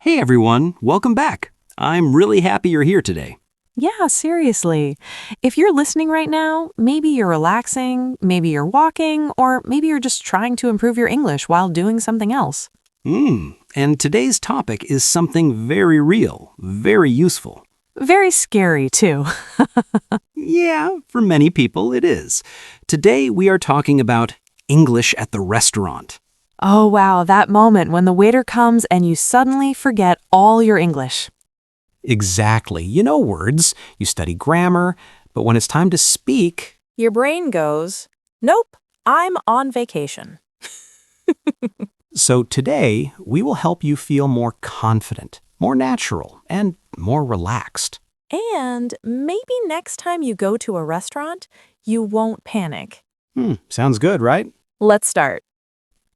Hey everyone, welcome back. I'm really happy you're here today. Yeah, seriously. If you're listening right now, maybe you're relaxing, maybe you're walking, or maybe you're just trying to improve your English while doing something else. And today's topic is something very real, very useful. Very scary, too. Yeah, for many people it is. Today we are talking about English at the restaurant. Oh, wow, that moment when the waiter comes and you suddenly forget all your English. Exactly. You know words, you study grammar, but when it's time to speak, Your brain goes, nope, I'm on vacation. so today we will help you feel more confident, more natural, and more relaxed. And maybe next time you go to a restaurant, you won't panic. Sounds good, right? Let's start.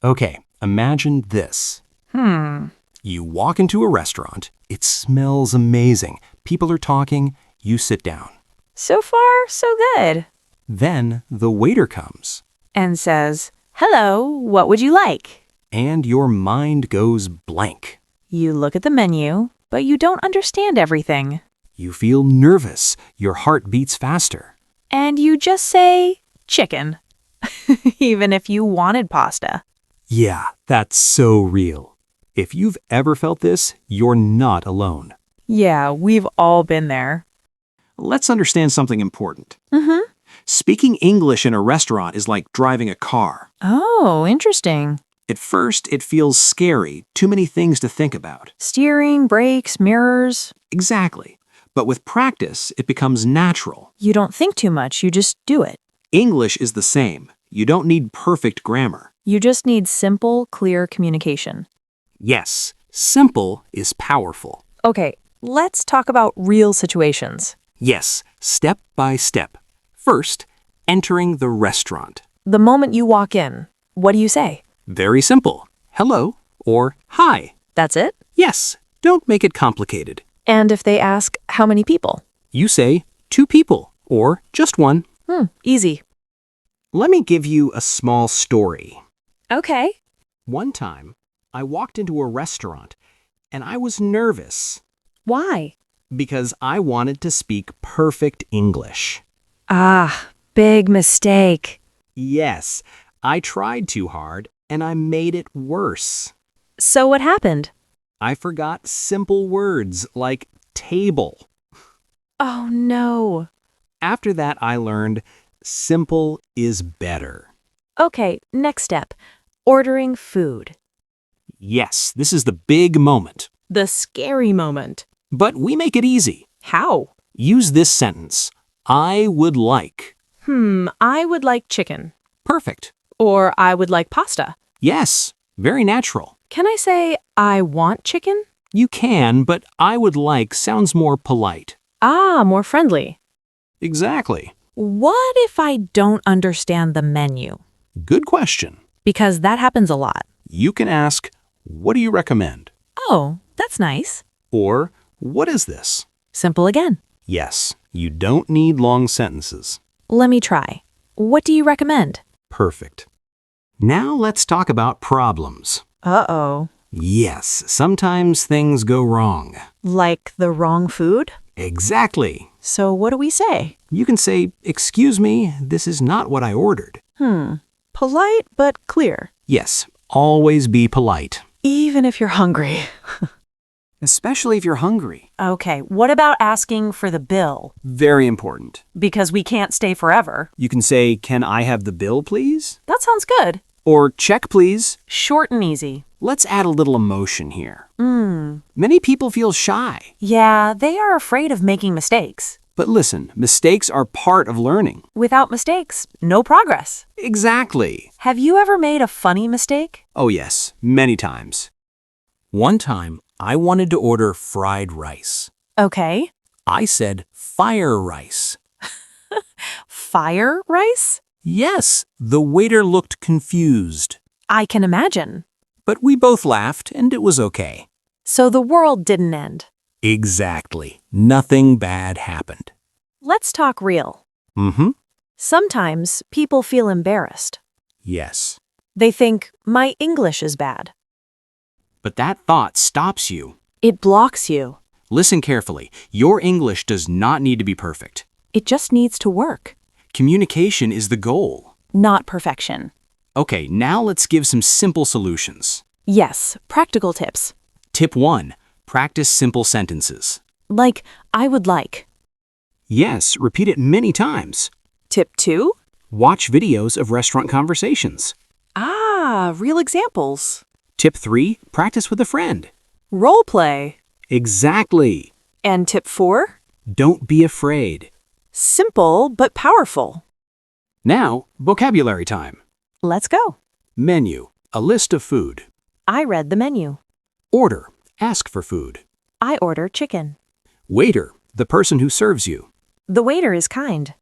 Okay, imagine this. You walk into a restaurant, it smells amazing. People are talking, you sit down. So far, so good. Then the waiter comes, And says, hello, what would you like? and your mind goes blank. You look at the menu, but you don't understand everything. You feel nervous, your heart beats faster. And you just say, chicken. Even if you wanted pasta. Yeah, that's so real. If you've ever felt this, you're not alone. Yeah, we've all been there. Let's understand something important. Mm-hmm. Speaking English in a restaurant is like driving a car. Oh, interesting. At first, it feels scary, too many things to think about. Steering, brakes, mirrors. Exactly. But with practice, it becomes natural. You don't think too much, you just do it. English is the same. You don't need perfect grammar. You just need simple, clear communication. Yes, simple is powerful. Okay, let's talk about real situations. Yes, step by step. First, entering the restaurant. The moment you walk in, what do you say? Very simple. Hello or hi. That's it? Yes, don't make it complicated. And if they ask, how many people? You say 2 people or just 1. Easy. Let me give you a small story. Okay. One time, I walked into a restaurant and I was nervous Why? because I wanted to speak perfect English. Ah, big mistake. Yes, I tried too hard and I made it worse. So what happened? I forgot simple words like table. Oh, no. After that, I learned simple is better. Okay, next step. Ordering food. Yes, this is the big moment. The scary moment. But we make it easy. How? Use this sentence. I would like. I would like chicken. Perfect. Or I would like pasta. Yes, very natural. Can I say, I want chicken? You can, but I would like sounds more polite. Ah, more friendly. Exactly. What if I don't understand the menu? Good question. Because that happens a lot. You can ask, what do you recommend? Oh, that's nice. Or, what is this? Simple again. Yes, you don't need long sentences. Let me try. What do you recommend? Perfect. Now let's talk about problems. Uh-oh. Yes, sometimes things go wrong. Like the wrong food? Exactly. So what do we say? You can say, excuse me, this is not what I ordered. Polite but clear. Yes, always be polite. Even if you're hungry. Especially if you're hungry. Okay, what about asking for the bill? Very important. Because we can't stay forever. You can say, can I have the bill, please? That sounds good. Or check, please. Short and easy. Let's add a little emotion here. Many people feel shy. Yeah, they are afraid of making mistakes. But listen, mistakes are part of learning. Without mistakes, no progress. Exactly. Have you ever made a funny mistake? Oh yes, many times. One time, I wanted to order fried rice. Okay. I said fire rice. Fire rice? Yes, the waiter looked confused. I can imagine. But we both laughed and it was okay. So the world didn't end. Exactly. Nothing bad happened. Let's talk real. Sometimes people feel embarrassed. Yes. They think, my English is bad. But that thought stops you. It blocks you. Listen carefully. Your English does not need to be perfect. It just needs to work. Communication is the goal. Not perfection. Okay, now let's give some simple solutions. Yes, practical tips. Tip 1. Practice simple sentences. Like, I would like. Yes, repeat it many times. Tip 2. Watch videos of restaurant conversations. Ah, real examples. Tip 3. Practice with a friend. Role play. Exactly. And tip 4. Don't be afraid. Simple but powerful. Now, vocabulary time. Let's go. Menu. A list of food. I read the menu. Order. Ask for food. I order chicken. Waiter. The person who serves you. The waiter is kind.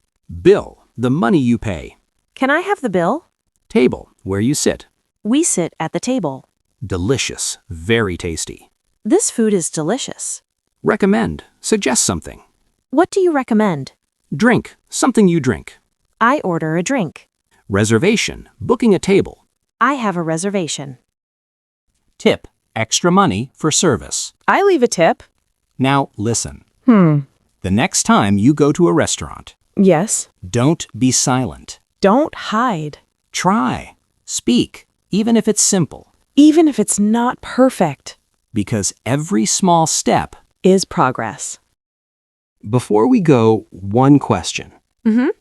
Bill. The money you pay. Can I have the bill? Table. Where you sit. We sit at the table. Delicious. Very tasty. This food is delicious. Recommend. Suggest something. What do you recommend? Drink. Something you drink. I order a drink. Reservation. Booking a table. I have a reservation. Tip. Extra money for service. I leave a tip. Now listen. The next time you go to a restaurant, Yes. don't be silent. Don't hide. Try. Speak, even if it's simple, Even if it's not perfect. because every small step. Is progress. Before we go, one question.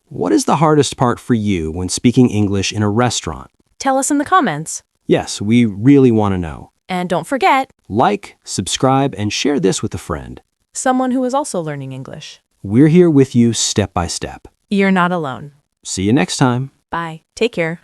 What is the hardest part for you when speaking English in a restaurant? Tell us in the comments. Yes, we really want to know. And don't forget, Like, subscribe, and share this with a friend. someone who is also learning English. We're here with you step by step. You're not alone. See you next time. Bye. Take care.